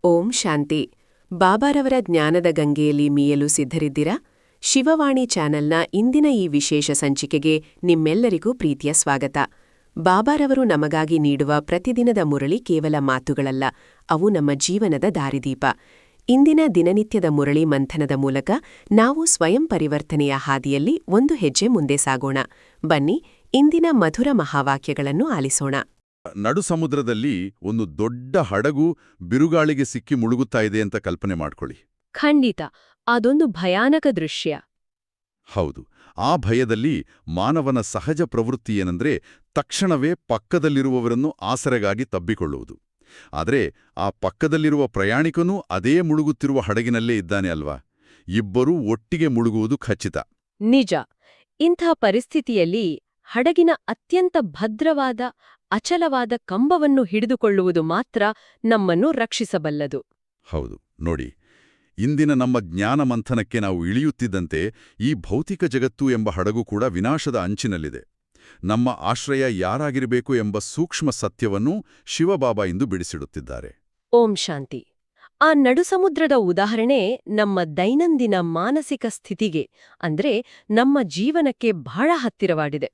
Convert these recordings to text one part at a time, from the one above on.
ಓಂ ಶಾಂತಿ. ಬಾಬಾರವರ ಜ್ಞಾನದ ಗಂಗೆಯಲ್ಲಿ ಮೀಯಲು ಸಿದ್ಧರಿದ್ದೀರಾ? ಶಿವವಾಣಿ ಚಾನೆಲ್ನ ಇಂದಿನ ಈ ವಿಶೇಷ ಸಂಚಿಕೆಗೆ ನಿಮ್ಮೆಲ್ಲರಿಗೂ ಪ್ರೀತಿಯ ಸ್ವಾಗತ. ಬಾಬಾರವರು ನಮಗಾಗಿ ನೀಡುವ ಪ್ರತಿದಿನದ ಮುರಳಿ ಕೇವಲ ಮಾತುಗಳಲ್ಲ, ಅವು ನಮ್ಮ ಜೀವನದ ದಾರಿದೀಪ. ಇಂದಿನ ದಿನನಿತ್ಯದ ಮುರಳಿ ಮಂಥನದ ಮೂಲಕ ನಾವು ಸ್ವಯಂ ಪರಿವರ್ತನೆಯ ಹಾದಿಯಲ್ಲಿ ಒಂದು ಹೆಜ್ಜೆ ಮುಂದೆ ಸಾಗೋಣ. ಬನ್ನಿ, ಇಂದಿನ ಮಧುರ ಮಹಾವಾಕ್ಯಗಳನ್ನು ಆಲಿಸೋಣ. ನಡು ಸಮುದ್ರದಲ್ಲಿ ಒಂದು ದೊಡ್ಡ ಹಡಗು ಬಿರುಗಾಳಿಗೆ ಸಿಕ್ಕಿ ಮುಳುಗುತ್ತಾ ಇದೆ ಅಂತ ಕಲ್ಪನೆ ಮಾಡ್ಕೊಳ್ಳಿ. ಖಂಡಿತ, ಅದೊಂದು ಭಯಾನಕ ದೃಶ್ಯ. ಹೌದು, ಆ ಭಯದಲ್ಲಿ ಮಾನವನ ಸಹಜ ಪ್ರವೃತ್ತಿ ಏನಂದ್ರೆ ತಕ್ಷಣವೇ ಪಕ್ಕದಲ್ಲಿರುವವರನ್ನು ಆಸರೆಗಾಗಿ ತಬ್ಬಿಕೊಳ್ಳುವುದು. ಆದರೆ ಆ ಪಕ್ಕದಲ್ಲಿರುವ ಪ್ರಯಾಣಿಕನೂ ಅದೇ ಮುಳುಗುತ್ತಿರುವ ಹಡಗಿನಲ್ಲೇ ಇದ್ದಾನೆ ಅಲ್ವಾ? ಇಬ್ಬರೂ ಒಟ್ಟಿಗೆ ಮುಳುಗುವುದು ಖಚಿತ. ನಿಜ. ಇಂಥ ಪರಿಸ್ಥಿತಿಯಲ್ಲಿ ಹಡಗಿನ ಅತ್ಯಂತ ಭದ್ರವಾದ ಅಚಲವಾದ ಕಂಬವನ್ನು ಹಿಡಿದುಕೊಳ್ಳುವುದು ಮಾತ್ರ ನಮ್ಮನ್ನು ರಕ್ಷಿಸಬಲ್ಲದು. ಹೌದು, ನೋಡಿ, ಇಂದಿನ ನಮ್ಮ ಜ್ಞಾನ ಮಂಥನಕ್ಕೆ ನಾವು ಇಳಿಯುತ್ತಿದ್ದಂತೆ ಈ ಭೌತಿಕ ಜಗತ್ತು ಎಂಬ ಹಡಗು ಕೂಡ ವಿನಾಶದ ಅಂಚಿನಲ್ಲಿದೆ. ನಮ್ಮ ಆಶ್ರಯ ಯಾರಾಗಿರಬೇಕು ಎಂಬ ಸೂಕ್ಷ್ಮ ಸತ್ಯವನ್ನು ಶಿವಬಾಬಾ ಇಂದು ಬಿಡಿಸಿಡುತ್ತಿದ್ದಾರೆ. ಓಂ ಶಾಂತಿ. ಆ ನಡುಸಮುದ್ರದ ಉದಾಹರಣೆ ನಮ್ಮ ದೈನಂದಿನ ಮಾನಸಿಕ ಸ್ಥಿತಿಗೆ ಅಂದ್ರೆ ನಮ್ಮ ಜೀವನಕ್ಕೆ ಬಹಳ ಹತ್ತಿರವಾಗಿದೆ.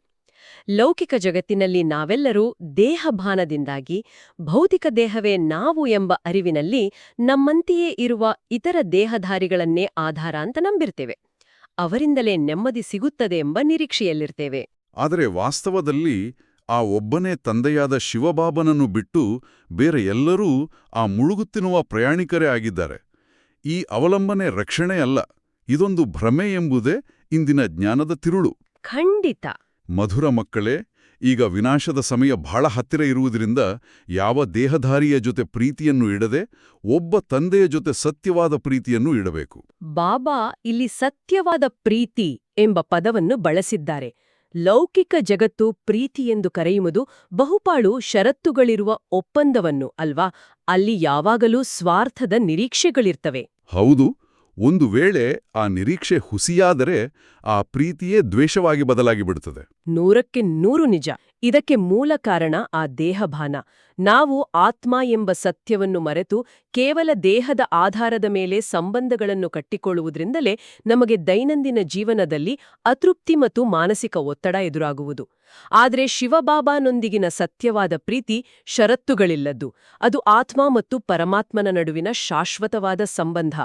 ಲೌಕಿಕ ಜಗತ್ತಿನಲ್ಲಿ ನಾವೆಲ್ಲರೂ ದೇಹಭಾನದಿಂದಾಗಿ ಭೌತಿಕ ದೇಹವೇ ನಾವು ಎಂಬ ಅರಿವಿನಲ್ಲಿ ನಮ್ಮಂತೆಯೇ ಇರುವ ಇತರ ದೇಹಧಾರಿಗಳನ್ನೇ ಆಧಾರ ಅಂತ ನಂಬಿರ್ತೇವೆ. ಅವರಿಂದಲೇ ನೆಮ್ಮದಿ ಸಿಗುತ್ತದೆ ಎಂಬ ನಿರೀಕ್ಷೆಯಲ್ಲಿರ್ತೇವೆ. ಆದರೆ ವಾಸ್ತವದಲ್ಲಿ ಆ ಒಬ್ಬನೇ ತಂದೆಯಾದ ಶಿವಬಾಬನನ್ನು ಬಿಟ್ಟು ಬೇರೆ ಎಲ್ಲರೂ ಆ ಮುಳುಗುತ್ತಿರುವ ಪ್ರಯಾಣಿಕರೇ ಆಗಿದ್ದಾರೆ. ಈ ಅವಲಂಬನೆ ರಕ್ಷಣೆ ಅಲ್ಲ, ಇದೊಂದು ಭ್ರಮೆ ಎಂಬುದೇ ಇಂದಿನ ಜ್ಞಾನದ ತಿರುಳು. ಖಂಡಿತ. ಮಧುರ ಮಕ್ಕಳೇ, ಈಗ ವಿನಾಶದ ಸಮಯ ಬಹಳ ಹತ್ತಿರ ಇರುವುದರಿಂದ ಯಾವ ದೇಹಧಾರಿಯ ಜೊತೆ ಪ್ರೀತಿಯನ್ನು ಇಡದೆ ಒಬ್ಬ ತಂದೆಯ ಜೊತೆ ಸತ್ಯವಾದ ಪ್ರೀತಿಯನ್ನು ಇಡಬೇಕು. ಬಾಬಾ ಇಲ್ಲಿ ಸತ್ಯವಾದ ಪ್ರೀತಿ ಎಂಬ ಪದವನ್ನು ಬಳಸಿದ್ದಾರೆ. ಲೌಕಿಕ ಜಗತ್ತು ಪ್ರೀತಿ ಎಂದು ಕರೆಯುವುದು ಬಹುಪಾಳು ಷರತ್ತುಗಳಿರುವ ಒಪ್ಪಂದವನ್ನು ಅಲ್ವಾ? ಅಲ್ಲಿ ಯಾವಾಗಲೂ ಸ್ವಾರ್ಥದ ನಿರೀಕ್ಷೆಗಳಿರ್ತವೆ. ಹೌದು, ಒಂದು ವೇಳೆ ಆ ನಿರೀಕ್ಷೆ ಹುಸಿಯಾದರೆ ಆ ಪ್ರೀತಿಯೇ ದ್ವೇಷವಾಗಿ ಬದಲಾಗಿಬಿಡುತ್ತದೆ. 100% ನಿಜ. ಇದಕ್ಕೆ ಮೂಲ ಕಾರಣ ಆ ದೇಹಭಾನ. ನಾವು ಆತ್ಮ ಎಂಬ ಸತ್ಯವನ್ನು ಮರೆತು ಕೇವಲ ದೇಹದ ಆಧಾರದ ಮೇಲೆ ಸಂಬಂಧಗಳನ್ನು ಕಟ್ಟಿಕೊಳ್ಳುವುದರಿಂದಲೇ ನಮಗೆ ದೈನಂದಿನ ಜೀವನದಲ್ಲಿ ಅತೃಪ್ತಿ ಮತ್ತು ಮಾನಸಿಕ ಒತ್ತಡ ಎದುರಾಗುವುದು. ಆದರೆ ಶಿವಬಾಬಾನೊಂದಿಗಿನ ಸತ್ಯವಾದ ಪ್ರೀತಿ ಷರತ್ತುಗಳಿಲ್ಲದ್ದು. ಅದು ಆತ್ಮ ಮತ್ತು ಪರಮಾತ್ಮನ ನಡುವಿನ ಶಾಶ್ವತವಾದ ಸಂಬಂಧ.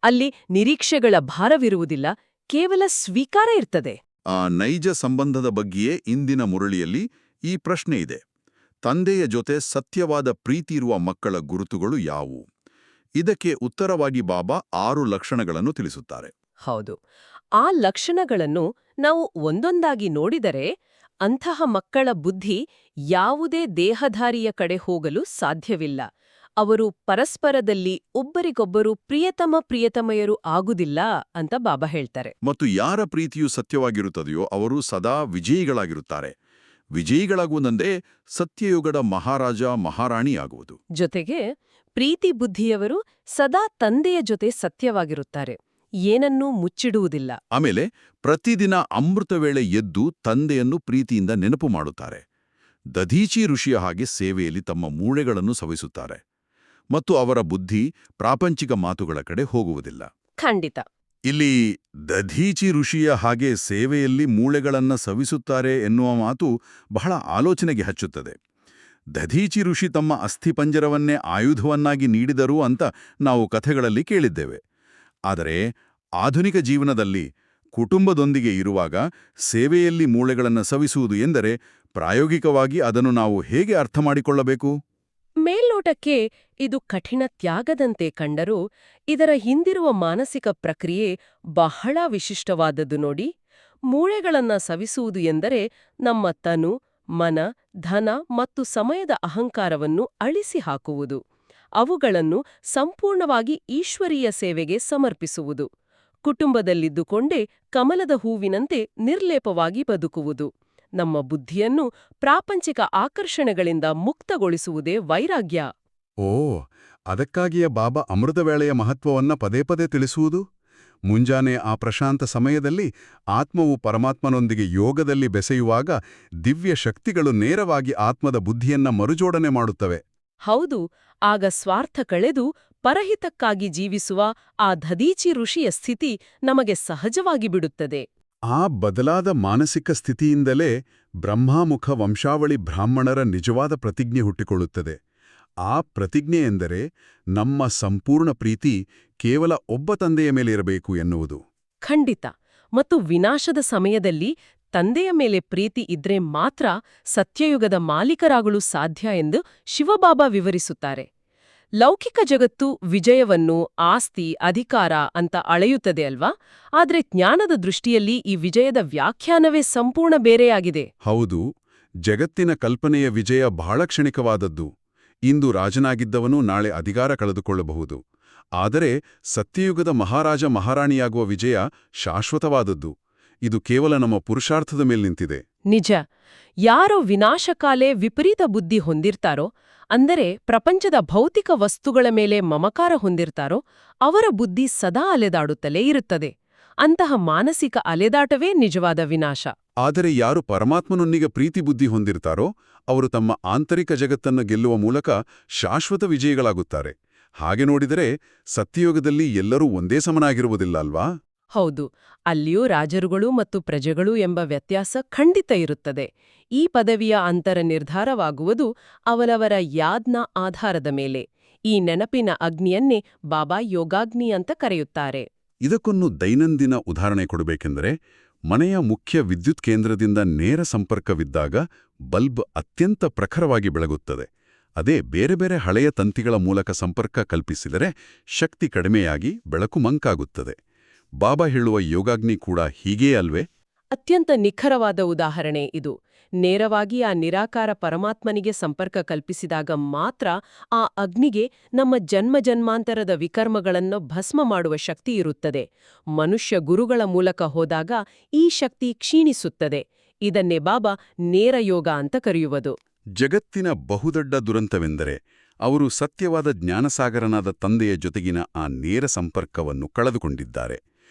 ಅಲ್ಲಿ ನಿರೀಕ್ಷೆಗಳ ಭಾರವಿರುವುದಿಲ್ಲ, ಕೇವಲ ಸ್ವೀಕಾರ ಇರ್ತದೆ. ಆ ನೈಜ ಸಂಬಂಧದ ಬಗ್ಗೆಯೇ ಇಂದಿನ ಮುರಳಿಯಲ್ಲಿ ಈ ಪ್ರಶ್ನೆ ಇದೆ. ತಂದೆಯ ಜೊತೆ ಸತ್ಯವಾದ ಪ್ರೀತಿ ಇರುವ ಮಕ್ಕಳ ಗುರುತುಗಳು ಯಾವುವು? ಇದಕ್ಕೆ ಉತ್ತರವಾಗಿ ಬಾಬಾ 6 ಲಕ್ಷಣಗಳನ್ನು ತಿಳಿಸುತ್ತಾರೆ. ಹೌದು, ಆ ಲಕ್ಷಣಗಳನ್ನು ನಾವು ಒಂದೊಂದಾಗಿ ನೋಡಿದರೆ ಅಂತಹ ಮಕ್ಕಳ ಬುದ್ಧಿ ಯಾವುದೇ ದೇಹಧಾರಿಯ ಕಡೆ ಹೋಗಲು ಸಾಧ್ಯವಿಲ್ಲ. ಅವರು ಪರಸ್ಪರದಲ್ಲಿ ಒಬ್ಬರಿಗೊಬ್ಬರು ಪ್ರಿಯತಮೆಯರು ಆಗುವುದಿಲ್ಲ ಅಂತ ಬಾಬಾ ಹೇಳ್ತಾರೆ. ಮತ್ತು ಯಾರ ಪ್ರೀತಿಯು ಸತ್ಯವಾಗಿರುತ್ತದೆಯೋ ಅವರು ಸದಾ ವಿಜಯಿಗಳಾಗಿರುತ್ತಾರೆ. ವಿಜಯಿಗಳಾಗುವುದಂದೇ ಸತ್ಯಯುಗದ ಮಹಾರಾಜ ಮಹಾರಾಣಿಯಾಗುವುದು. ಜೊತೆಗೆ ಪ್ರೀತಿ ಬುದ್ಧಿಯವರು ಸದಾ ತಂದೆಯ ಜೊತೆ ಸತ್ಯವಾಗಿರುತ್ತಾರೆ, ಏನನ್ನೂ ಮುಚ್ಚಿಡುವುದಿಲ್ಲ. ಆಮೇಲೆ ಪ್ರತಿದಿನ ಅಮೃತ ವೇಳೆ ಎದ್ದು ತಂದೆಯನ್ನು ಪ್ರೀತಿಯಿಂದ ನೆನಪು ಮಾಡುತ್ತಾರೆ. ದಧೀಚಿ ಋಷಿಯ ಹಾಗೆ ಸೇವೆಯಲ್ಲಿ ತಮ್ಮ ಮೂಳೆಗಳನ್ನು ಸವಿಸುತ್ತಾರೆ. ಮತ್ತು ಅವರ ಬುದ್ಧಿ ಪ್ರಾಪಂಚಿಕ ಮಾತುಗಳ ಕಡೆ ಹೋಗುವುದಿಲ್ಲ. ಖಂಡಿತ. ಇಲ್ಲಿ ದಧೀಚಿ ಋಷಿಯ ಹಾಗೆ ಸೇವೆಯಲ್ಲಿ ಮೂಳೆಗಳನ್ನು ಸವಿಸುತ್ತಾರೆ ಎನ್ನುವ ಮಾತು ಬಹಳ ಆಲೋಚನೆಗೆ ಹಚ್ಚುತ್ತದೆ. ದಧೀಚಿ ಋಷಿ ತಮ್ಮ ಅಸ್ಥಿಪಂಜರವನ್ನೇ ಆಯುಧವನ್ನಾಗಿ ನೀಡಿದರು ಅಂತ ನಾವು ಕಥೆಗಳಲ್ಲಿ ಕೇಳಿದ್ದೇವೆ. ಆದರೆ ಆಧುನಿಕ ಜೀವನದಲ್ಲಿ ಕುಟುಂಬದೊಂದಿಗೆ ಇರುವಾಗ ಸೇವೆಯಲ್ಲಿ ಮೂಳೆಗಳನ್ನು ಸವಿಸುವುದು ಎಂದರೆ ಪ್ರಾಯೋಗಿಕವಾಗಿ ಅದನ್ನು ನಾವು ಹೇಗೆ ಅರ್ಥ ಮಾಡಿಕೊಳ್ಳಬೇಕು? ಮೇಲ್ನೋಟಕ್ಕೆ ಇದು ಕಠಿಣ ತ್ಯಾಗದಂತೆ ಕಂಡರೂ ಇದರ ಹಿಂದಿರುವ ಮಾನಸಿಕ ಪ್ರಕ್ರಿಯೆ ಬಹಳ ವಿಶಿಷ್ಟವಾದದ್ದು ನೋಡಿ. ಮೂಳೆಗಳನ್ನ ಸವಿಸುವುದು ಎಂದರೆ ನಮ್ಮ ತನು, ಮನ, ಧನ ಮತ್ತು ಸಮಯದ ಅಹಂಕಾರವನ್ನು ಅಳಿಸಿ ಹಾಕುವುದು. ಅವುಗಳನ್ನು ಸಂಪೂರ್ಣವಾಗಿ ಈಶ್ವರೀಯ ಸೇವೆಗೆ ಸಮರ್ಪಿಸುವುದು. ಕುಟುಂಬದಲ್ಲಿದ್ದುಕೊಂಡೇ ಕಮಲದ ಹೂವಿನಂತೆ ನಿರ್ಲೇಪವಾಗಿ ಬದುಕುವುದು. ನಮ್ಮ ಬುದ್ಧಿಯನ್ನು ಪ್ರಾಪಂಚಿಕ ಆಕರ್ಷಣೆಗಳಿಂದ ಮುಕ್ತಗೊಳಿಸುವುದೇ ವೈರಾಗ್ಯ. ಓ, ಅದಕ್ಕಾಗಿಯೇ ಬಾಬಾ ಅಮೃತವೇಳೆಯ ಮಹತ್ವವನ್ನ ಪದೇ ಪದೇ ತಿಳಿಸುವುದು. ಮುಂಜಾನೆ ಆ ಪ್ರಶಾಂತ ಸಮಯದಲ್ಲಿ ಆತ್ಮವು ಪರಮಾತ್ಮನೊಂದಿಗೆ ಯೋಗದಲ್ಲಿ ಬೆಸೆಯುವಾಗ ದಿವ್ಯ ಶಕ್ತಿಗಳು ನೇರವಾಗಿ ಆತ್ಮದ ಬುದ್ಧಿಯನ್ನ ಮರುಜೋಡಣೆ ಮಾಡುತ್ತವೆ. ಹೌದು, ಆಗ ಸ್ವಾರ್ಥ ಕಳೆದು ಪರಹಿತಕ್ಕಾಗಿ ಜೀವಿಸುವ ಆ ದಧೀಚಿ ಋಷಿಯ ಸ್ಥಿತಿ ನಮಗೆ ಸಹಜವಾಗಿ ಬಿಡುತ್ತದೆ. ಆ ಬದಲಾದ ಮಾನಸಿಕ ಸ್ಥಿತಿಯಿಂದಲೇ ಬ್ರಹ್ಮಾಮುಖ ವಂಶಾವಳಿ ಬ್ರಾಹ್ಮಣರ ನಿಜವಾದ ಪ್ರತಿಜ್ಞೆ ಹುಟ್ಟಿಕೊಳ್ಳುತ್ತದೆ. ಆ ಪ್ರತಿಜ್ಞೆ ಎಂದರೆ ನಮ್ಮ ಸಂಪೂರ್ಣ ಪ್ರೀತಿ ಕೇವಲ ಒಬ್ಬ ತಂದೆಯ ಮೇಲೆ ಇರಬೇಕು ಎನ್ನುವುದು. ಖಂಡಿತ. ಮತ್ತು ವಿನಾಶದ ಸಮಯದಲ್ಲಿ ತಂದೆಯ ಮೇಲೆ ಪ್ರೀತಿ ಇದ್ರೆ ಮಾತ್ರ ಸತ್ಯಯುಗದ ಮಾಲೀಕರಾಗಲು ಸಾಧ್ಯ ಎಂದು ಶಿವಬಾಬಾ ವಿವರಿಸುತ್ತಾರೆ. ಲೌಕಿಕ ಜಗತ್ತು ವಿಜಯವನ್ನು ಆಸ್ತಿ, ಅಧಿಕಾರ ಅಂತ ಅಳೆಯುತ್ತದೆ ಅಲ್ವಾ? ಆದ್ರೆ ಜ್ಞಾನದ ದೃಷ್ಟಿಯಲ್ಲಿ ಈ ವಿಜಯದ ವ್ಯಾಖ್ಯಾನವೇ ಸಂಪೂರ್ಣ ಬೇರೆಯಾಗಿದೆ. ಹೌದು, ಜಗತ್ತಿನ ಕಲ್ಪನೆಯ ವಿಜಯ ಬಹಳ ಕ್ಷಣಿಕವಾದದ್ದು. ಇಂದು ರಾಜನಾಗಿದ್ದವನು ನಾಳೆ ಅಧಿಕಾರ ಕಳೆದುಕೊಳ್ಳಬಹುದು. ಆದರೆ ಸತ್ಯಯುಗದ ಮಹಾರಾಜ ಮಹಾರಾಣಿಯಾಗುವ ವಿಜಯ ಶಾಶ್ವತವಾದದ್ದು. ಇದು ಕೇವಲ ನಮ್ಮ ಪುರುಷಾರ್ಥದ ಮೇಲೆ ನಿಂತಿದೆ. ನಿಜ. ಯಾರೋ ವಿನಾಶಕಾಲೇ ವಿಪರೀತ ಬುದ್ಧಿ ಹೊಂದಿರ್ತಾರೋ, ಅಂದರೆ ಪ್ರಪಂಚದ ಭೌತಿಕ ವಸ್ತುಗಳ ಮೇಲೆ ಮಮಕಾರ ಹೊಂದಿರ್ತಾರೋ, ಅವರ ಬುದ್ಧಿ ಸದಾ ಅಲೆದಾಡುತ್ತಲೇ ಇರುತ್ತದೆ. ಅಂತಹ ಮಾನಸಿಕ ಅಲೆದಾಟವೇ ನಿಜವಾದ ವಿನಾಶ. ಆದರೆ ಯಾರು ಪರಮಾತ್ಮನೊಂದಿಗೆ ಪ್ರೀತಿ ಬುದ್ಧಿ ಹೊಂದಿರ್ತಾರೋ ಅವರು ತಮ್ಮ ಆಂತರಿಕ ಜಗತ್ತನ್ನು ಗೆಲ್ಲುವ ಮೂಲಕ ಶಾಶ್ವತ ವಿಜಯಿಗಳಾಗುತ್ತಾರೆ. ಹಾಗೆ ನೋಡಿದರೆ ಸತ್ಯಯುಗದಲ್ಲಿ ಎಲ್ಲರೂ ಒಂದೇ ಸಮನಾಗಿರುವುದಿಲ್ಲ ಅಲ್ವಾ? ಹೌದು, ಅಲ್ಲಿಯೂ ರಾಜರುಗಳು ಮತ್ತು ಪ್ರಜೆಗಳು ಎಂಬ ವ್ಯತ್ಯಾಸ ಖಂಡಿತ ಇರುತ್ತದೆ. ಈ ಪದವಿಯ ಅಂತರ ನಿರ್ಧಾರವಾಗುವುದು ಅವರವರ ಯಾದ್ನ ಆಧಾರದ ಮೇಲೆ. ಈ ನೆನಪಿನ ಅಗ್ನಿಯನ್ನೇ ಬಾಬಾ ಯೋಗಾಗ್ನಿ ಅಂತ ಕರೆಯುತ್ತಾರೆ. ಇದಕ್ಕೊಂದು ದೈನಂದಿನ ಉದಾಹರಣೆ ಕೊಡಬೇಕೆಂದರೆ, ಮನೆಯ ಮುಖ್ಯ ವಿದ್ಯುತ್ ಕೇಂದ್ರದಿಂದ ನೇರ ಸಂಪರ್ಕವಿದ್ದಾಗ ಬಲ್ಬ್ ಅತ್ಯಂತ ಪ್ರಖರವಾಗಿ ಬೆಳಗುತ್ತದೆ. ಅದೇ ಬೇರೆ ಬೇರೆ ಹಳೆಯ ತಂತಿಗಳ ಮೂಲಕ ಸಂಪರ್ಕ ಕಲ್ಪಿಸಿದರೆ ಶಕ್ತಿ ಕಡಿಮೆಯಾಗಿ ಬೆಳಕು ಮಂಕಾಗುತ್ತದೆ. ಬಾಬಾ ಹೇಳುವ ಯೋಗಾಗ್ನಿ ಕೂಡ ಹೀಗೇ ಅಲ್ವೇ? ಅತ್ಯಂತ ನಿಖರವಾದ ಉದಾಹರಣೆ ಇದು. ನೇರವಾಗಿ ಆ ನಿರಾಕಾರ ಪರಮಾತ್ಮನಿಗೆ ಸಂಪರ್ಕ ಕಲ್ಪಿಸಿದಾಗ ಮಾತ್ರ ಆ ಅಗ್ನಿಗೆ ನಮ್ಮ ಜನ್ಮಾಂತರದ ವಿಕರ್ಮಗಳನ್ನು ಭಸ್ಮ ಮಾಡುವ ಶಕ್ತಿ ಇರುತ್ತದೆ. ಮನುಷ್ಯ ಗುರುಗಳ ಮೂಲಕ ಹೋದಾಗ ಈ ಶಕ್ತಿ ಕ್ಷೀಣಿಸುತ್ತದೆ. ಇದನ್ನೇ ಬಾಬಾ ನೇರ ಯೋಗ ಅಂತ ಕರೆಯುವುದು. ಜಗತ್ತಿನ ಬಹುದೊಡ್ಡ ದುರಂತವೆಂದರೆ ಅವರು ಸತ್ಯವಾದ ಜ್ಞಾನಸಾಗರನಾದ ತಂದೆಯ ಜೊತೆಗಿನ ಆ ನೇರ ಸಂಪರ್ಕವನ್ನು ಕಳೆದುಕೊಂಡಿದ್ದಾರೆ.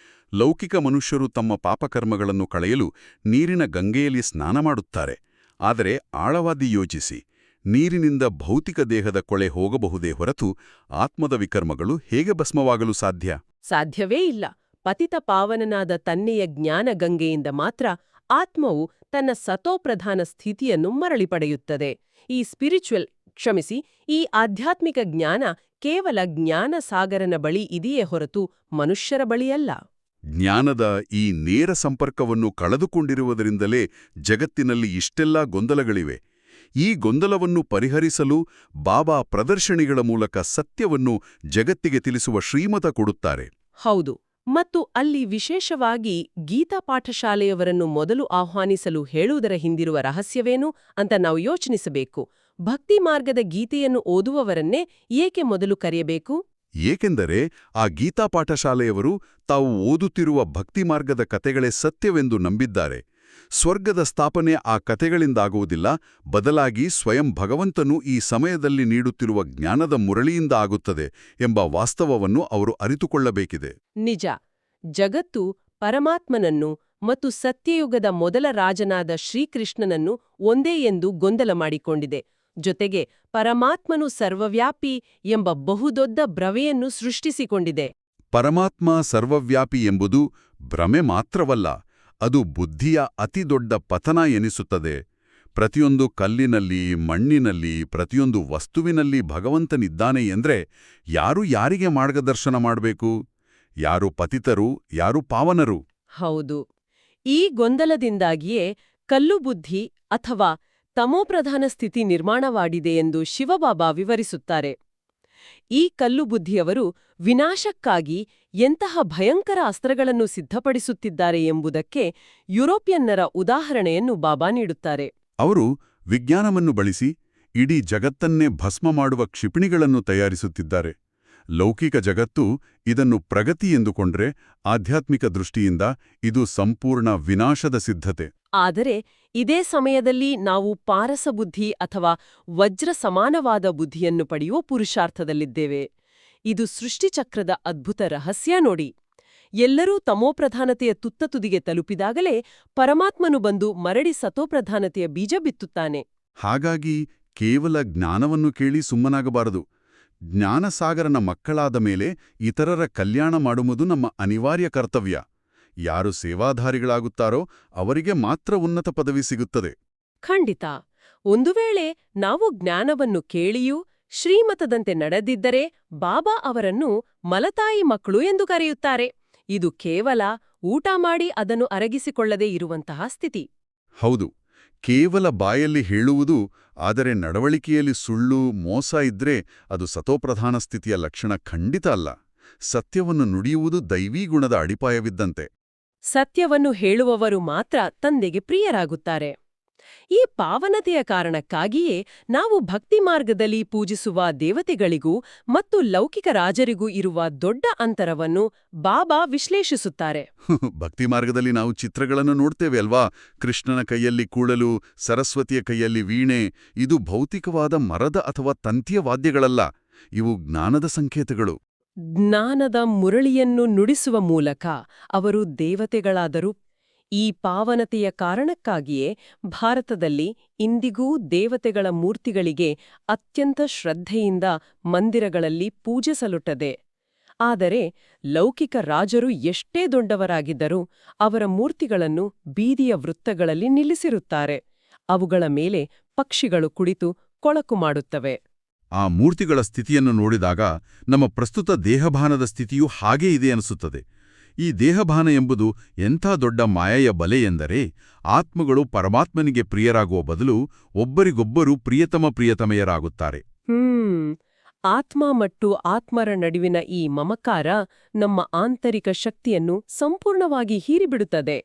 ಲೌಕಿಕ ಮನುಷ್ಯರು ತಮ್ಮ ಪಾಪಕರ್ಮಗಳನ್ನು ಕಳೆಯಲು ನೀರಿನ ಗಂಗೆಯಲ್ಲಿ ಸ್ನಾನ ಮಾಡುತ್ತಾರೆ. ಆದರೆ ಆಳವಾಗಿ ಯೋಚಿಸಿ, ನೀರಿನಿಂದ ಭೌತಿಕ ದೇಹದ ಕೊಳೆ ಹೋಗಬಹುದೇ ಹೊರತು ಆತ್ಮದ ವಿಕರ್ಮಗಳು ಹೇಗೆ ಭಸ್ಮವಾಗಲು ಸಾಧ್ಯ? ಸಾಧ್ಯವೇ ಇಲ್ಲ. ಪತಿತ ಪಾವನನಾದ ತನ್ನೆಯ ಜ್ಞಾನ ಗಂಗೆಯಿಂದ ಮಾತ್ರ ಆತ್ಮವು ತನ್ನ ಸತೋಪ್ರಧಾನ ಸ್ಥಿತಿಯನ್ನು ಮರಳಿ ಪಡೆಯುತ್ತದೆ. ಈ ಆಧ್ಯಾತ್ಮಿಕ ಜ್ಞಾನ ಕೇವಲ ಜ್ಞಾನ ಸಾಗರನ ಬಳಿ ಇದೆಯೇ ಹೊರತು ಮನುಷ್ಯರ ಬಳಿಯಲ್ಲ. ಜ್ಞಾನದ ಈ ನೇರ ಸಂಪರ್ಕವನ್ನು ಕಳೆದುಕೊಂಡಿರುವುದರಿಂದಲೇ ಜಗತ್ತಿನಲ್ಲಿ ಇಷ್ಟೆಲ್ಲಾ ಗೊಂದಲಗಳಿವೆ. ಈ ಗೊಂದಲವನ್ನು ಪರಿಹರಿಸಲು ಬಾಬಾ ಪ್ರದರ್ಶನಿಗಳ ಮೂಲಕ ಸತ್ಯವನ್ನು ಜಗತ್ತಿಗೆ ತಿಳಿಸುವ ಶ್ರೀಮತ ಕೊಡುತ್ತಾರೆ. ಹೌದು, ಮತ್ತು ಅಲ್ಲಿ ವಿಶೇಷವಾಗಿ ಗೀತಾ ಪಾಠಶಾಲೆಯವರನ್ನು ಮೊದಲು ಆಹ್ವಾನಿಸಲು ಹೇಳುವುದರ ಹಿಂದಿರುವ ರಹಸ್ಯವೇನು ಅಂತ ನಾವು ಯೋಚಿಸಬೇಕು. ಭಕ್ತಿ ಮಾರ್ಗದ ಗೀತೆಯನ್ನು ಓದುವವರನ್ನೇ ಏಕೆ ಮೊದಲು ಕರೆಯಬೇಕು? ಏಕೆಂದರೆ ಆ ಗೀತಾ ಪಾಠಶಾಲೆಯವರು ತಾವು ಓದುತ್ತಿರುವ ಭಕ್ತಿ ಮಾರ್ಗದ ಕತೆಗಳೇ ಸತ್ಯವೆಂದು ನಂಬಿದ್ದಾರೆ. ಸ್ವರ್ಗದ ಸ್ಥಾಪನೆ ಆ ಕತೆಗಳಿಂದಾಗುವುದಿಲ್ಲ, ಬದಲಾಗಿ ಸ್ವಯಂ ಭಗವಂತನು ಈ ಸಮಯದಲ್ಲಿ ನೀಡುತ್ತಿರುವ ಜ್ಞಾನದ ಮುರಳಿಯಿಂದ ಆಗುತ್ತದೆ ಎಂಬ ವಾಸ್ತವವನ್ನು ಅವರು ಅರಿತುಕೊಳ್ಳಬೇಕಿದೆ. ನಿಜ. ಜಗತ್ತು ಪರಮಾತ್ಮನನ್ನು ಮತ್ತು ಸತ್ಯಯುಗದ ಮೊದಲ ರಾಜನಾದ ಶ್ರೀಕೃಷ್ಣನನ್ನು ಒಂದೇ ಎಂದು ಗೊಂದಲ ಮಾಡಿಕೊಂಡಿದೆ. ಜೊತೆಗೆ ಪರಮಾತ್ಮನು ಸರ್ವವ್ಯಾಪಿ ಎಂಬ ಬಹುದೊಡ್ಡ ಭ್ರಮೆಯನ್ನು ಸೃಷ್ಟಿಸಿಕೊಂಡಿದೆ. ಪರಮಾತ್ಮ ಸರ್ವವ್ಯಾಪಿ ಎಂಬುದು ಭ್ರಮೆ ಮಾತ್ರವಲ್ಲ, ಅದು ಬುದ್ಧಿಯ ಅತಿದೊಡ್ಡ ಪತನ ಎನಿಸುತ್ತದೆ. ಪ್ರತಿಯೊಂದು ಕಲ್ಲಿನಲ್ಲಿ, ಮಣ್ಣಿನಲ್ಲಿ, ಪ್ರತಿಯೊಂದು ವಸ್ತುವಿನಲ್ಲಿ ಭಗವಂತನಿದ್ದಾನೆ ಎಂದ್ರೆ ಯಾರು ಯಾರಿಗೆ ಮಾರ್ಗದರ್ಶನ ಮಾಡಬೇಕು? ಯಾರು ಪತಿತರು, ಯಾರು ಪಾವನರು? ಹೌದು. ಈ ಗೊಂದಲದಿಂದಾಗಿಯೇ ಕಲ್ಲು ಬುದ್ಧಿ ಅಥವಾ ತಮೋಪ್ರಧಾನ ಸ್ಥಿತಿ ನಿರ್ಮಾಣವಾಗಿದೆ ಎಂದು ಶಿವಬಾಬಾ ವಿವರಿಸುತ್ತಾರೆ. ಈ ಕಲ್ಲು ಬುದ್ಧಿಯವರು ವಿನಾಶಕ್ಕಾಗಿ ಎಂತಹ ಭಯಂಕರ ಅಸ್ತ್ರಗಳನ್ನು ಸಿದ್ಧಪಡಿಸುತ್ತಿದ್ದಾರೆ ಎಂಬುದಕ್ಕೆ ಯುರೋಪಿಯನ್ನರ ಉದಾಹರಣೆಯನ್ನು ಬಾಬಾ ನೀಡುತ್ತಾರೆ. ಅವರು ವಿಜ್ಞಾನವನ್ನು ಬಳಸಿ ಇಡೀ ಜಗತ್ತನ್ನೇ ಭಸ್ಮ ಮಾಡುವ ಕ್ಷಿಪಣಿಗಳನ್ನು ತಯಾರಿಸುತ್ತಿದ್ದಾರೆ. ಲೌಕಿಕ ಜಗತ್ತು ಇದನ್ನು ಪ್ರಗತಿ ಎಂದುಕೊಂಡ್ರೆ, ಆಧ್ಯಾತ್ಮಿಕ ದೃಷ್ಟಿಯಿಂದ ಇದು ಸಂಪೂರ್ಣ ವಿನಾಶದ ಸಿದ್ಧತೆ. ಆದರೆ ಇದೇ ಸಮಯದಲ್ಲಿ ನಾವು ಪಾರಸಬುದ್ಧಿ ಅಥವಾ ವಜ್ರ ಸಮಾನವಾದ ಬುದ್ಧಿಯನ್ನು ಪಡೆಯುವ ಪುರುಷಾರ್ಥದಲ್ಲಿದ್ದೇವೆ. ಇದು ಸೃಷ್ಟಿಚಕ್ರದ ಅದ್ಭುತ ರಹಸ್ಯ ನೋಡಿ. ಎಲ್ಲರೂ ತಮೋಪ್ರಧಾನತೆಯ ತುತ್ತತುದಿಗೆ ತಲುಪಿದಾಗಲೇ ಪರಮಾತ್ಮನು ಬಂದು ಮರಳಿ ಸತೋಪ್ರಧಾನತೆಯ ಬೀಜ ಬಿತ್ತುತ್ತಾನೆ. ಹಾಗಾಗಿ ಕೇವಲ ಜ್ಞಾನವನ್ನು ಕೇಳಿ ಸುಮ್ಮನಾಗಬಾರದು. ಜ್ಞಾನಸಾಗರನ ಮಕ್ಕಳಾದ ಮೇಲೆ ಇತರರ ಕಲ್ಯಾಣ ಮಾಡುವುದು ನಮ್ಮ ಅನಿವಾರ್ಯ ಕರ್ತವ್ಯ. ಯಾರು ಸೇವಾಧಾರಿಗಳಾಗುತ್ತಾರೋ ಅವರಿಗೆ ಮಾತ್ರ ಉನ್ನತ ಪದವಿ ಸಿಗುತ್ತದೆ. ಖಂಡಿತ. ಒಂದು ವೇಳೆ ನಾವು ಜ್ಞಾನವನ್ನು ಕೇಳಿಯೂ ಶ್ರೀಮತದಂತೆ ನಡೆದಿದ್ದರೆ ಬಾಬಾ ಅವರನ್ನು ಮಲತಾಯಿ ಮಕ್ಕಳು ಎಂದು ಕರೆಯುತ್ತಾರೆ. ಇದು ಕೇವಲ ಊಟ ಮಾಡಿ ಅದನ್ನು ಅರಗಿಸಿಕೊಳ್ಳದೇ ಇರುವಂತಹ ಸ್ಥಿತಿ. ಹೌದು, ಕೇವಲ ಬಾಯಲ್ಲಿ ಹೇಳುವುದು, ಆದರೆ ನಡವಳಿಕೆಯಲ್ಲಿ ಸುಳ್ಳು, ಮೋಸ ಇದ್ರೆ ಅದು ಸತೋಪ್ರಧಾನ ಸ್ಥಿತಿಯ ಲಕ್ಷಣ ಖಂಡಿತ ಅಲ್ಲ. ಸತ್ಯವನ್ನು ನುಡಿಯುವುದು ದೈವೀ ಗುಣದ ಅಡಿಪಾಯವಿದ್ದಂತೆ. ಸತ್ಯವನ್ನು ಹೇಳುವವರು ಮಾತ್ರ ತಂದೆಗೆ ಪ್ರಿಯರಾಗುತ್ತಾರೆ. ಈ ಪಾವನತೆಯ ಕಾರಣಕ್ಕಾಗಿಯೇ ನಾವು ಭಕ್ತಿ ಮಾರ್ಗದಲ್ಲಿ ಪೂಜಿಸುವ ದೇವತೆಗಳಿಗೂ ಮತ್ತು ಲೌಕಿಕ ರಾಜರಿಗೂ ಇರುವ ದೊಡ್ಡ ಅಂತರವನ್ನು ಬಾಬಾ ವಿಶ್ಲೇಷಿಸುತ್ತಾರೆ. ಭಕ್ತಿ ಮಾರ್ಗದಲ್ಲಿ ನಾವು ಚಿತ್ರಗಳನ್ನು ನೋಡ್ತೇವೆ ಅಲ್ವಾ? ಕೃಷ್ಣನ ಕೈಯಲ್ಲಿ ಕೂಳಲು, ಸರಸ್ವತಿಯ ಕೈಯಲ್ಲಿ ವೀಣೆ. ಇದು ಭೌತಿಕವಾದ ಮರದ ಅಥವಾ ತಂತಿಯ ವಾದ್ಯಗಳಲ್ಲ, ಇವು ಜ್ಞಾನದ ಸಂಕೇತಗಳು. ಜ್ಞಾನದ ಮುರಳಿಯನ್ನು ನುಡಿಸುವ ಮೂಲಕ ಅವರು ದೇವತೆಗಳಾದರು. ಈ ಪಾವನತೆಯ ಕಾರಣಕ್ಕಾಗಿಯೇ ಭಾರತದಲ್ಲಿ ಇಂದಿಗೂ ದೇವತೆಗಳ ಮೂರ್ತಿಗಳಿಗೆ ಅತ್ಯಂತ ಶ್ರದ್ಧೆಯಿಂದ ಮಂದಿರಗಳಲ್ಲಿ ಪೂಜೆ ಸಲ್ಲುತ್ತದೆ. ಆದರೆ ಲೌಕಿಕ ರಾಜರು ಎಷ್ಟೇ ದೊಡ್ಡವರಾಗಿದ್ದರೂ ಅವರ ಮೂರ್ತಿಗಳನ್ನು ಬೀದಿಯ ವೃತ್ತಗಳಲ್ಲಿ ನಿಲ್ಲಿಸಿರುತ್ತಾರೆ. ಅವುಗಳ ಮೇಲೆ ಪಕ್ಷಿಗಳು ಕುಳಿತು ಕೊಳಕು ಮಾಡುತ್ತವೆ. ಆ ಮೂರ್ತಿಗಳ ಸ್ಥಿತಿಯನ್ನು ನೋಡಿದಾಗ ನಮ್ಮ ಪ್ರಸ್ತುತ ದೇಹಭಾನದ ಸ್ಥಿತಿಯೂ ಹಾಗೇ ಇದೆ ಅನಿಸುತ್ತದೆ. ಈ ದೇಹಭಾನ ಎಂಬುದು ಎಂಥ ದೊಡ್ಡ ಮಾಯೆಯ ಬಲೆ ಎಂದರೆ, ಆತ್ಮಗಳು ಪರಮಾತ್ಮನಿಗೆ ಪ್ರಿಯರಾಗುವ ಬದಲು ಒಬ್ಬರಿಗೊಬ್ಬರು ಪ್ರಿಯತಮೆಯರಾಗುತ್ತಾರೆ. ಆತ್ಮ ಮತ್ತು ಆತ್ಮರ ನಡುವಿನ ಈ ಮಮಕಾರ ನಮ್ಮ ಆಂತರಿಕ ಶಕ್ತಿಯನ್ನು ಸಂಪೂರ್ಣವಾಗಿ ಹೀರಿಬಿಡುತ್ತದೆ.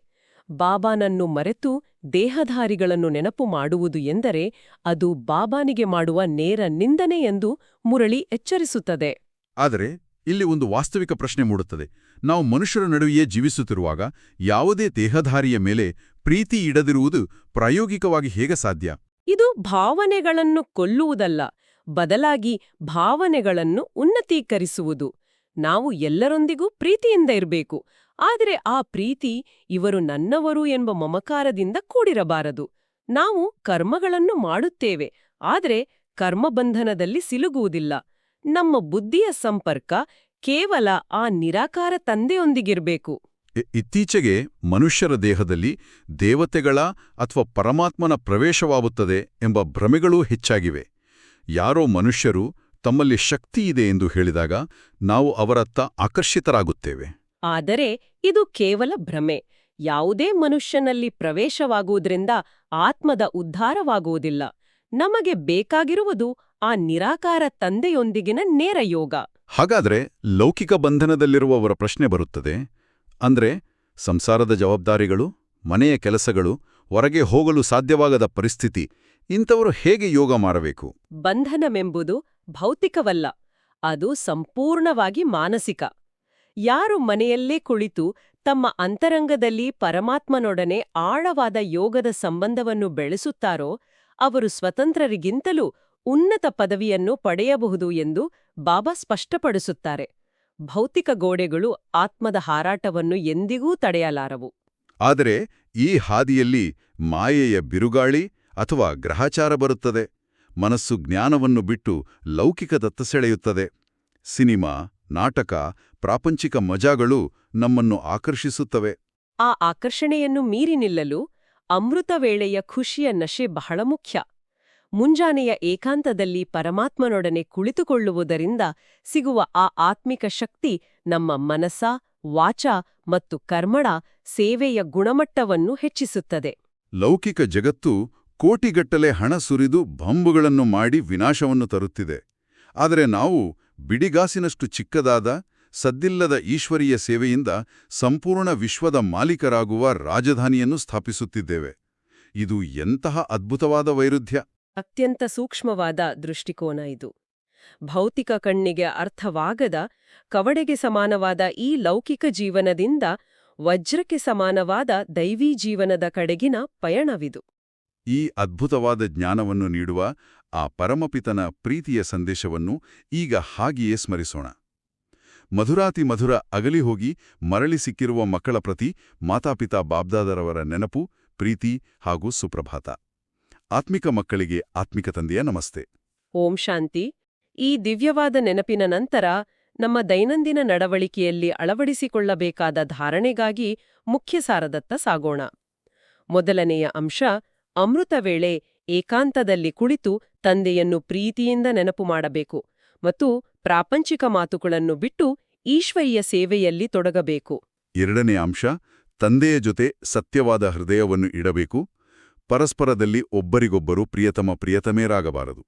ಬಾಬಾನನ್ನು ಮರೆತು ದೇಹಧಾರಿಗಳನ್ನು ನೆನಪು ಮಾಡುವುದು ಎಂದರೆ ಅದು ಬಾಬಾನಿಗೆ ಮಾಡುವ ನೇರ ನಿಂದನೆ ಎಂದು ಮುರಳಿ ಎಚ್ಚರಿಸುತ್ತದೆ. ಆದರೆ ಇಲ್ಲಿ ಒಂದು ವಾಸ್ತವಿಕ ಪ್ರಶ್ನೆ ಮೂಡುತ್ತದೆ. ನಾವು ಮನುಷ್ಯರ ನಡುವೆಯೇ ಜೀವಿಸುತ್ತಿರುವಾಗ ಯಾವುದೇ ದೇಹಧಾರಿಯ ಮೇಲೆ ಪ್ರೀತಿ ಇಡದಿರುವುದು ಪ್ರಾಯೋಗಿಕವಾಗಿ ಹೇಗೆ ಸಾಧ್ಯ? ಇದು ಭಾವನೆಗಳನ್ನು ಕೊಲ್ಲುವುದಲ್ಲ, ಬದಲಾಗಿ ಭಾವನೆಗಳನ್ನು ಉನ್ನತೀಕರಿಸುವುದು. ನಾವು ಎಲ್ಲರೊಂದಿಗೂ ಪ್ರೀತಿಯಿಂದ ಇರಬೇಕು, ಆದರೆ ಆ ಪ್ರೀತಿ ಇವರು ನನ್ನವರು ಎಂಬ ಮಮಕಾರದಿಂದ ಕೂಡಿರಬಾರದು. ನಾವು ಕರ್ಮಗಳನ್ನು ಮಾಡುತ್ತೇವೆ, ಆದರೆ ಕರ್ಮಬಂಧನದಲ್ಲಿ ಸಿಲುಗುವುದಿಲ್ಲ. ನಮ್ಮ ಬುದ್ಧಿಯ ಸಂಪರ್ಕ ಕೇವಲ ಆ ನಿರಾಕಾರ ತಂದೆಯೊಂದಿಗಿರಬೇಕು. ಇತ್ತೀಚೆಗೆ ಮನುಷ್ಯರ ದೇಹದಲ್ಲಿ ದೇವತೆಗಳ ಅಥವಾ ಪರಮಾತ್ಮನ ಪ್ರವೇಶವಾಗುತ್ತದೆ ಎಂಬ ಭ್ರಮೆಗಳೂ ಹೆಚ್ಚಾಗಿವೆ. ಯಾರೋ ಮನುಷ್ಯರು ತಮ್ಮಲ್ಲಿ ಶಕ್ತಿ ಇದೆ ಎಂದು ಹೇಳಿದಾಗ ನಾವು ಅವರತ್ತ ಆಕರ್ಷಿತರಾಗುತ್ತೇವೆ. ಆದರೆ ಇದು ಕೇವಲ ಭ್ರಮೆ. ಯಾವುದೇ ಮನುಷ್ಯನಲ್ಲಿ ಪ್ರವೇಶವಾಗುವುದರಿಂದ ಆತ್ಮದ ಉದ್ಧಾರವಾಗುವುದಿಲ್ಲ. ನಮಗೆ ಬೇಕಾಗಿರುವುದು ಆ ನಿರಾಕಾರ ತಂದೆಯೊಂದಿಗಿನ ನೇರ ಯೋಗ. ಹಾಗಾದ್ರೆ ಲೌಕಿಕ ಬಂಧನದಲ್ಲಿರುವವರ ಪ್ರಶ್ನೆ ಬರುತ್ತದೆ. ಅಂದ್ರೆ ಸಂಸಾರದ ಜವಾಬ್ದಾರಿಗಳು, ಮನೆಯ ಕೆಲಸಗಳು, ಹೊರಗೆ ಹೋಗಲು ಸಾಧ್ಯವಾಗದ ಪರಿಸ್ಥಿತಿ, ಇಂಥವರು ಹೇಗೆ ಯೋಗ ಮಾಡಬೇಕು? ಬಂಧನವೆಂಬುದು ಭೌತಿಕವಲ್ಲ, ಅದು ಸಂಪೂರ್ಣವಾಗಿ ಮಾನಸಿಕ. ಯಾರು ಮನೆಯಲ್ಲೇ ಕುಳಿತು ತಮ್ಮ ಅಂತರಂಗದಲ್ಲಿ ಪರಮಾತ್ಮನೊಡನೆ ಆಳವಾದ ಯೋಗದ ಸಂಬಂಧವನ್ನು ಬೆಳೆಸುತ್ತಾರೋ ಅವರು ಸ್ವತಂತ್ರರಿಗಿಂತಲೂ ಉನ್ನತ ಪದವಿಯನ್ನು ಪಡೆಯಬಹುದು ಎಂದು ಬಾಬಾ ಸ್ಪಷ್ಟಪಡಿಸುತ್ತಾರೆ. ಭೌತಿಕ ಗೋಡೆಗಳು ಆತ್ಮದ ಹಾರಾಟವನ್ನು ಎಂದಿಗೂ ತಡೆಯಲಾರವು. ಆದರೆ ಈ ಹಾದಿಯಲ್ಲಿ ಮಾಯೆಯ ಬಿರುಗಾಳಿ ಅಥವಾ ಗ್ರಹಚಾರ ಬರುತ್ತದೆ. ಮನಸ್ಸು ಜ್ಞಾನವನ್ನು ಬಿಟ್ಟು ಲೌಕಿಕದತ್ತ ಸೆಳೆಯುತ್ತದೆ. ಸಿನಿಮಾ, ನಾಟಕ, ಪ್ರಾಪಂಚಿಕ ಮಜಾಗಳು ನಮ್ಮನ್ನು ಆಕರ್ಷಿಸುತ್ತವೆ. ಆ ಆಕರ್ಷಣೆಯನ್ನು ಮೀರಿ ನಿಲ್ಲಲು ಅಮೃತ ವೇಳೆಯ ಖುಷಿಯ ನಶೆ ಬಹಳ ಮುಖ್ಯ. ಮುಂಜಾನೆಯ ಏಕಾಂತದಲ್ಲಿ ಪರಮಾತ್ಮನೊಡನೆ ಕುಳಿತುಕೊಳ್ಳುವುದರಿಂದ ಸಿಗುವ ಆ ಆತ್ಮಿಕ ಶಕ್ತಿ ನಮ್ಮ ಮನಸ, ವಾಚ ಮತ್ತು ಕರ್ಮಳ ಸೇವೆಯ ಗುಣಮಟ್ಟವನ್ನು ಹೆಚ್ಚಿಸುತ್ತದೆ. ಲೌಕಿಕ ಜಗತ್ತು ಕೋಟಿಗಟ್ಟಲೆ ಹಣ ಸುರಿದು ಬಾಂಬುಗಳನ್ನು ಮಾಡಿ ವಿನಾಶವನ್ನು ತರುತ್ತಿದೆ. ಆದರೆ ನಾವು ಬಿಡಿಗಾಸಿನಷ್ಟು ಚಿಕ್ಕದಾದ, ಸದ್ದಿಲ್ಲದ ಈಶ್ವರೀಯ ಸೇವೆಯಿಂದ ಸಂಪೂರ್ಣ ವಿಶ್ವದ ಮಾಲೀಕರಾಗುವ ರಾಜಧಾನಿಯನ್ನು ಸ್ಥಾಪಿಸುತ್ತಿದ್ದೇವೆ. ಇದು ಎಂತಹ ಅದ್ಭುತವಾದ ವೈರುಧ್ಯ! ಅತ್ಯಂತ ಸೂಕ್ಷ್ಮವಾದ ದೃಷ್ಟಿಕೋನ ಇದು. ಭೌತಿಕ ಕಣ್ಣಿಗೆ ಅರ್ಥವಾಗದ, ಕವಡೆಗೆ ಸಮಾನವಾದ ಈ ಲೌಕಿಕ ಜೀವನದಿಂದ ವಜ್ರಕ್ಕೆ ಸಮಾನವಾದ ದೈವೀ ಜೀವನದ ಕಡೆಗಿನ ಪಯಣವಿದು. ಈ ಅದ್ಭುತವಾದ ಜ್ಞಾನವನ್ನು ನೀಡುವ ಆ ಪರಮಪಿತನ ಪ್ರೀತಿಯ ಸಂದೇಶವನ್ನು ಈಗ ಹಾಗೆಯೇ ಸ್ಮರಿಸೋಣ. ಮಧುರಾತಿ ಮಧುರ ಅಗಲಿ ಹೋಗಿ ಮರಳಿ ಸಿಕ್ಕಿರುವ ಮಕ್ಕಳ ಪ್ರತಿ ಮಾತಾಪಿತಾ ಬಾಬ್ದಾದರವರ ನೆನಪು, ಪ್ರೀತಿ ಹಾಗೂ ಸುಪ್ರಭಾತ. ಆತ್ಮಿಕ ಮಕ್ಕಳಿಗೆ ಆತ್ಮಿಕ ತಂದೆಯ ನಮಸ್ತೆ. ಓಂ ಶಾಂತಿ. ಈ ದಿವ್ಯವಾದ ನೆನಪಿನ ನಂತರ ನಮ್ಮ ದೈನಂದಿನ ನಡವಳಿಕೆಯಲ್ಲಿ ಅಳವಡಿಸಿಕೊಳ್ಳಬೇಕಾದ ಧಾರಣೆಗಾಗಿ ಮುಖ್ಯ ಸಾರದತ್ತ ಸಾಗೋಣ. ಮೊದಲನೆಯ ಅಂಶ, ಅಮೃತ ವೇಳೆ ಏಕಾಂತದಲ್ಲಿ ಕುಳಿತು ತಂದೆಯನ್ನು ಪ್ರೀತಿಯಿಂದ ನೆನಪು ಮಾಡಬೇಕು ಮತ್ತು ಪ್ರಾಪಂಚಿಕ ಮಾತುಗಳನ್ನು ಬಿಟ್ಟು ಈಶ್ವರೀಯ ಸೇವೆಯಲ್ಲಿ ತೊಡಗಬೇಕು. ಎರಡನೇ ಅಂಶ, ತಂದೆಯ ಜೊತೆ ಸತ್ಯವಾದ ಹೃದಯವನ್ನು ಇಡಬೇಕು. ಪರಸ್ಪರದಲ್ಲಿ ಒಬ್ಬರಿಗೊಬ್ಬರು ಪ್ರಿಯತಮೇರಾಗಬಾರದು.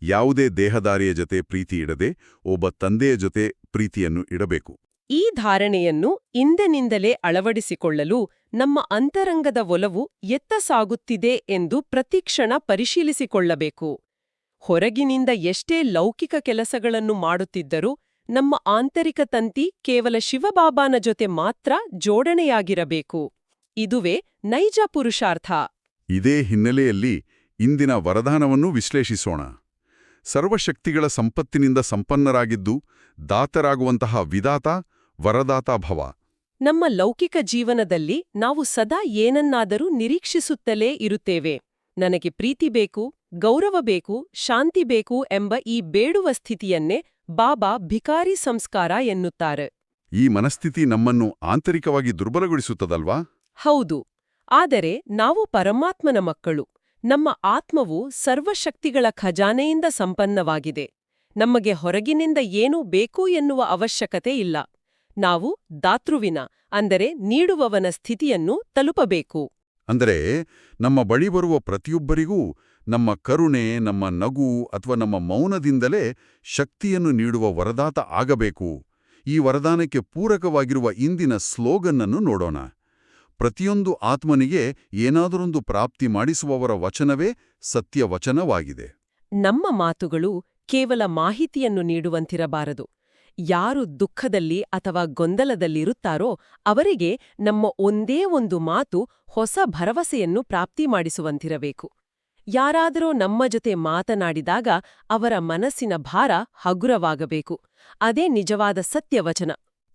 ಯಾವುದೇ ದೇಹದಾರಿಯ ಜೊತೆ ಪ್ರೀತಿ ಇಡದೆ ಒಬ್ಬ ತಂದೆಯ ಜೊತೆ ಪ್ರೀತಿಯನ್ನು ಇಡಬೇಕು. ಈ ಧಾರಣೆಯನ್ನು ಇಂದಿನಿಂದಲೇ ಅಳವಡಿಸಿಕೊಳ್ಳಲು ನಮ್ಮ ಅಂತರಂಗದ ಒಲವು ಎತ್ತ ಸಾಗುತ್ತಿದೆ ಎಂದು ಪ್ರತಿಕ್ಷಣ ಪರಿಶೀಲಿಸಿಕೊಳ್ಳಬೇಕು. ಹೊರಗಿನಿಂದ ಎಷ್ಟೇ ಲೌಕಿಕ ಕೆಲಸಗಳನ್ನು ಮಾಡುತ್ತಿದ್ದರೂ ನಮ್ಮ ಆಂತರಿಕ ತಂತಿ ಕೇವಲ ಶಿವಬಾಬಾನ ಜೊತೆ ಮಾತ್ರ ಜೋಡಣೆಯಾಗಿರಬೇಕು. ಇದುವೇ ನೈಜ ಪುರುಷಾರ್ಥ. ಇದೇ ಹಿನ್ನೆಲೆಯಲ್ಲಿ ಇಂದಿನ ವರದಾನವನ್ನು ವಿಶ್ಲೇಷಿಸೋಣ. ಸರ್ವಶಕ್ತಿಗಳ ಸಂಪತ್ತಿನಿಂದ ಸಂಪನ್ನರಾಗಿದ್ದು ದಾತರಾಗುವಂತಹ ವಿದಾತ ವರದಾತ ಭವ. ನಮ್ಮ ಲೌಕಿಕ ಜೀವನದಲ್ಲಿ ನಾವು ಸದಾ ಏನನ್ನಾದರೂ ನಿರೀಕ್ಷಿಸುತ್ತಲೇ ಇರುತ್ತೇವೆ. ನನಗೆ ಪ್ರೀತಿ ಬೇಕು, ಗೌರವ ಬೇಕು, ಶಾಂತಿ ಬೇಕು ಎಂಬ ಈ ಬೇಡುವ ಸ್ಥಿತಿಯನ್ನೇ ಬಾಬಾ ಭಿಕಾರಿ ಸಂಸ್ಕಾರ ಎನ್ನುತ್ತಾರೆ. ಈ ಮನಸ್ಥಿತಿ ನಮ್ಮನ್ನು ಆಂತರಿಕವಾಗಿ ದುರ್ಬಲಗೊಳಿಸುತ್ತದಲ್ವಾ? ಹೌದು. ಆದರೆ ನಾವು ಪರಮಾತ್ಮನ ಮಕ್ಕಳು. ನಮ್ಮ ಆತ್ಮವು ಸರ್ವಶಕ್ತಿಗಳ ಖಜಾನೆಯಿಂದ ಸಂಪನ್ನವಾಗಿದೆ. ನಮಗೆ ಹೊರಗಿನಿಂದ ಏನೂ ಬೇಕು ಎನ್ನುವ ಅವಶ್ಯಕತೆ ಇಲ್ಲ. ನಾವು ದಾತೃವಿನ, ಅಂದರೆ ನೀಡುವವನ ಸ್ಥಿತಿಯನ್ನು ತಲುಪಬೇಕು. ಅಂದರೆ ನಮ್ಮ ಬಳಿ ಬರುವ ಪ್ರತಿಯೊಬ್ಬರಿಗೂ ನಮ್ಮ ಕರುಣೆ, ನಮ್ಮ ನಗು ಅಥವಾ ನಮ್ಮ ಮೌನದಿಂದಲೇ ಶಕ್ತಿಯನ್ನು ನೀಡುವ ವರದಾತ ಆಗಬೇಕು. ಈ ವರದಾನಕ್ಕೆ ಪೂರಕವಾಗಿರುವ ಇಂದಿನ ಸ್ಲೋಗನ್ ಅನ್ನು ನೋಡೋಣ. ಪ್ರತಿಯೊಂದು ಆತ್ಮನಿಗೆ ಏನಾದರೊಂದು ಪ್ರಾಪ್ತಿ ಮಾಡಿಸುವವರ ವಚನವೇ ಸತ್ಯವಚನವಾಗಿದೆ. ನಮ್ಮ ಮಾತುಗಳು ಕೇವಲ ಮಾಹಿತಿಯನ್ನು ನೀಡುವಂತಿರಬಾರದು. ಯಾರು ದುಃಖದಲ್ಲಿ ಅಥವಾ ಗೊಂದಲದಲ್ಲಿರುತ್ತಾರೋ ಅವರಿಗೆ ನಮ್ಮ ಒಂದೇ ಒಂದು ಮಾತು ಹೊಸ ಭರವಸೆಯನ್ನು ಪ್ರಾಪ್ತಿ ಮಾಡಿಸುವಂತಿರಬೇಕು. ಯಾರಾದರೂ ನಮ್ಮ ಜೊತೆ ಮಾತನಾಡಿದಾಗ ಅವರ ಮನಸ್ಸಿನ ಭಾರ ಹಗುರವಾಗಬೇಕು. ಅದೇ ನಿಜವಾದ ಸತ್ಯವಚನ.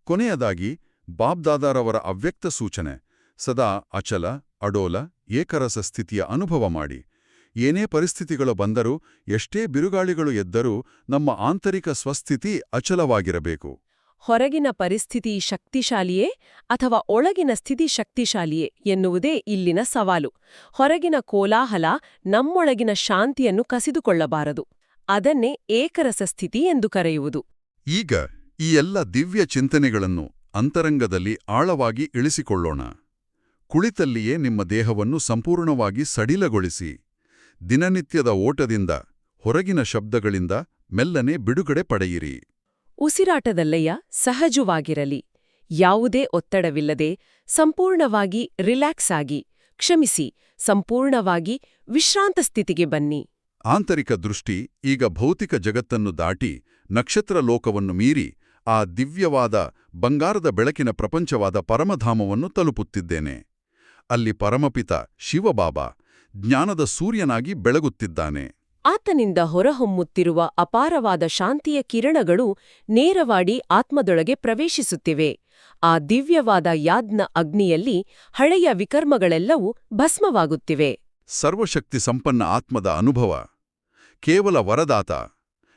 ಕೊನೆಯದಾಗಿ ಬಾಬ್ದಾದಾರವರ ಅವ್ಯಕ್ತ ಸೂಚನೆ: ಸದಾ ಅಚಲ, ಅಡೋಲ, ಏಕರಸ ಸ್ಥಿತಿಯ ಅನುಭವ ಮಾಡಿ. ಏನೇ ಪರಿಸ್ಥಿತಿಗಳು ಬಂದರೂ, ಎಷ್ಟೇ ಬಿರುಗಾಳಿಗಳು ಎದ್ದರೂ ನಮ್ಮ ಆಂತರಿಕ ಸ್ವಸ್ಥಿತಿ ಅಚಲವಾಗಿರಬೇಕು. ಹೊರಗಿನ ಪರಿಸ್ಥಿತಿ ಶಕ್ತಿಶಾಲಿಯೇ ಅಥವಾ ಒಳಗಿನ ಸ್ಥಿತಿ ಶಕ್ತಿಶಾಲಿಯೇ ಎನ್ನುವುದೇ ಇಲ್ಲಿನ ಸವಾಲು. ಹೊರಗಿನ ಕೋಲಾಹಲ ನಮ್ಮೊಳಗಿನ ಶಾಂತಿಯನ್ನು ಕಸಿದುಕೊಳ್ಳಬಾರದು. ಅದನ್ನೇ ಏಕರಸ ಸ್ಥಿತಿ ಎಂದು ಕರೆಯುವುದು. ಈಗ ಈ ಎಲ್ಲ ದಿವ್ಯ ಚಿಂತನೆಗಳನ್ನು ಅಂತರಂಗದಲ್ಲಿ ಆಳವಾಗಿ ಇಳಿಸಿಕೊಳ್ಳೋಣ. ಕುಳಿತಲ್ಲಿಯೇ ನಿಮ್ಮ ದೇಹವನ್ನು ಸಂಪೂರ್ಣವಾಗಿ ಸಡಿಲಗೊಳಿಸಿ. ದಿನನಿತ್ಯದ ಓಟದಿಂದ, ಹೊರಗಿನ ಶಬ್ದಗಳಿಂದ ಮೆಲ್ಲನೆ ಬಿಡುಗಡೆ ಪಡೆಯಿರಿ. ಉಸಿರಾಟದಲ್ಲಯ್ಯ ಸಹಜವಾಗಿರಲಿ. ಯಾವುದೇ ಒತ್ತಡವಿಲ್ಲದೆ ಸಂಪೂರ್ಣವಾಗಿ ರಿಲ್ಯಾಕ್ಸ್ ಆಗಿ, ಕ್ಷಮಿಸಿ, ಸಂಪೂರ್ಣವಾಗಿ ವಿಶ್ರಾಂತ ಸ್ಥಿತಿಗೆ ಬನ್ನಿ. ಆಂತರಿಕ ದೃಷ್ಟಿ ಈಗ ಭೌತಿಕ ಜಗತ್ತನ್ನು ದಾಟಿ ನಕ್ಷತ್ರ ಲೋಕವನ್ನು ಮೀರಿ ಆ ದಿವ್ಯವಾದ ಬಂಗಾರದ ಬೆಳಕಿನ ಪ್ರಪಂಚವಾದ ಪರಮಧಾಮವನ್ನು ತಲುಪುತ್ತಿದ್ದೇನೆ. ಅಲ್ಲಿ ಪರಮಪಿತ ಶಿವಬಾಬಾ ಜ್ಞಾನದ ಸೂರ್ಯನಾಗಿ ಬೆಳಗುತ್ತಿದ್ದಾನೆ. ಆತನಿಂದ ಹೊರಹೊಮ್ಮುತ್ತಿರುವ ಅಪಾರವಾದ ಶಾಂತಿಯ ಕಿರಣಗಳು ನೇರವಾಗಿ ಆತ್ಮದೊಳಗೆ ಪ್ರವೇಶಿಸುತ್ತಿವೆ. ಆ ದಿವ್ಯವಾದ ಯಾಜ್ಞ ಅಗ್ನಿಯಲ್ಲಿ ಹಳೆಯ ವಿಕರ್ಮಗಳೆಲ್ಲವೂ ಭಸ್ಮವಾಗುತ್ತಿವೆ. ಸರ್ವಶಕ್ತಿ ಸಂಪನ್ನ ಆತ್ಮದ ಅನುಭವ. ಕೇವಲ ವರದಾತ.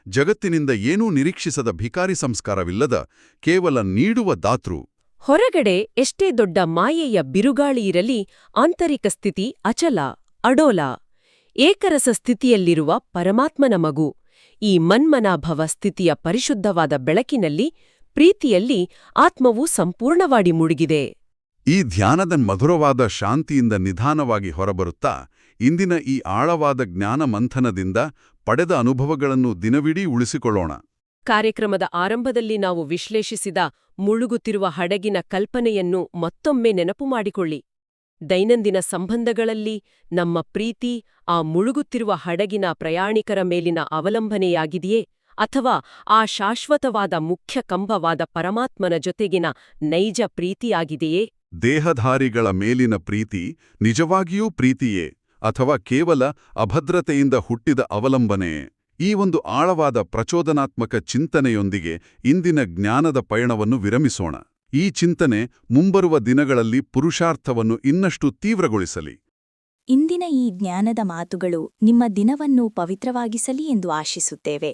ಜಗತ್ತಿನಿಂದ ಏನೂ ನಿರೀಕ್ಷಿಸದ ಭಿಕಾರಿ ಸಂಸ್ಕಾರವಿಲ್ಲದ ಕೇವಲ ನೀಡುವ ದಾತೃ. ಹೊರಗಡೆ ಎಷ್ಟೇ ದೊಡ್ಡ ಮಾಯೆಯ ಬಿರುಗಾಳಿಯಿರಲಿ, ಆಂತರಿಕ ಸ್ಥಿತಿ ಅಚಲ, ಅಡೋಲ, ಏಕರಸ ಸ್ಥಿತಿಯಲ್ಲಿರುವ ಪರಮಾತ್ಮನ ಮಗು. ಈ ಮನ್ಮನಾಭವ ಸ್ಥಿತಿಯ ಪರಿಶುದ್ಧವಾದ ಬೆಳಕಿನಲ್ಲಿ, ಪ್ರೀತಿಯಲ್ಲಿ ಆತ್ಮವು ಸಂಪೂರ್ಣವಾಗಿ ಮುಳುಗಿದೆ. ಈ ಧ್ಯಾನದ ಮಧುರವಾದ ಶಾಂತಿಯಿಂದ ನಿಧಾನವಾಗಿ ಹೊರಬರುತ್ತಾ, ಇಂದಿನ ಈ ಆಳವಾದ ಜ್ಞಾನ ಮಂಥನದಿಂದ ಪಡೆದ ಅನುಭವಗಳನ್ನು ದಿನವಿಡೀ ಉಳಿಸಿಕೊಳ್ಳೋಣ. ಕಾರ್ಯಕ್ರಮದ ಆರಂಭದಲ್ಲಿ ನಾವು ವಿಶ್ಲೇಷಿಸಿದ ಮುಳುಗುತ್ತಿರುವ ಹಡಗಿನ ಕಲ್ಪನೆಯನ್ನು ಮತ್ತೊಮ್ಮೆ ನೆನಪು ಮಾಡಿಕೊಳ್ಳಿ. ದೈನಂದಿನ ಸಂಬಂಧಗಳಲ್ಲಿ ನಮ್ಮ ಪ್ರೀತಿ ಆ ಮುಳುಗುತ್ತಿರುವ ಹಡಗಿನ ಪ್ರಯಾಣಿಕರ ಮೇಲಿನ ಅವಲಂಬನೆಯಾಗಿದೆಯೇ, ಅಥವಾ ಆ ಶಾಶ್ವತವಾದ ಮುಖ್ಯ ಕಂಬವಾದ ಪರಮಾತ್ಮನ ಜೊತೆಗಿನ ನೈಜ ಪ್ರೀತಿಯಾಗಿದೆಯೇ? ದೇಹಧಾರಿಗಳ ಮೇಲಿನ ಪ್ರೀತಿ ನಿಜವಾಗಿಯೂ ಪ್ರೀತಿಯೇ, ಅಥವಾ ಕೇವಲ ಅಭದ್ರತೆಯಿಂದ ಹುಟ್ಟಿದ ಅವಲಂಬನೆ? ಈ ಒಂದು ಆಳವಾದ ಪ್ರಚೋದನಾತ್ಮಕ ಚಿಂತನೆಯೊಂದಿಗೆ ಇಂದಿನ ಜ್ಞಾನದ ಪಯಣವನ್ನು ವಿರಮಿಸೋಣ. ಈ ಚಿಂತನೆ ಮುಂಬರುವ ದಿನಗಳಲ್ಲಿ ಪುರುಷಾರ್ಥವನ್ನು ಇನ್ನಷ್ಟು ತೀವ್ರಗೊಳಿಸಲಿ. ಇಂದಿನ ಈ ಜ್ಞಾನದ ಮಾತುಗಳು ನಿಮ್ಮ ದಿನವನ್ನು ಪವಿತ್ರವಾಗಿಸಲಿ ಎಂದು ಆಶಿಸುತ್ತೇವೆ.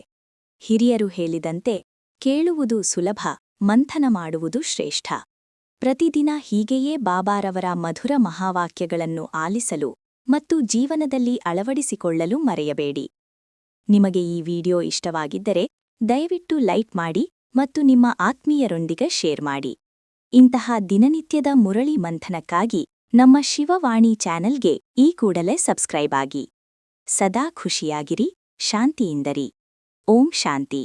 ಹಿರಿಯರು ಹೇಳಿದಂತೆ ಕೇಳುವುದು ಸುಲಭ, ಮಂಥನ ಮಾಡುವುದು ಶ್ರೇಷ್ಠ. ಪ್ರತಿದಿನ ಹೀಗೆಯೇ ಬಾಬಾರವರ ಮಧುರ ಮಹಾವಾಕ್ಯಗಳನ್ನು ಆಲಿಸಲು ಮತ್ತು ಜೀವನದಲ್ಲಿ ಅಳವಡಿಸಿಕೊಳ್ಳಲು ಮರೆಯಬೇಡಿ. ನಿಮಗೆ ಈ ವಿಡಿಯೋ ಇಷ್ಟವಾಗಿದ್ದರೆ ದಯವಿಟ್ಟು ಲೈಕ್ ಮಾಡಿ ಮತ್ತು ನಿಮ್ಮ ಆತ್ಮೀಯರೊಂದಿಗೆ ಶೇರ್ ಮಾಡಿ. ಇಂತಹ ದಿನನಿತ್ಯದ ಮುರಳಿ ಮಂಥನಕ್ಕಾಗಿ ನಮ್ಮ ಶಿವವಾಣಿ ಚಾನೆಲ್ಗೆ ಈ ಕೂಡಲೇ ಸಬ್ಸ್ಕ್ರೈಬ್ ಆಗಿ. ಸದಾ ಖುಷಿಯಾಗಿರಿ, ಶಾಂತಿಯಿಂದರಿ. ಓಂ ಶಾಂತಿ.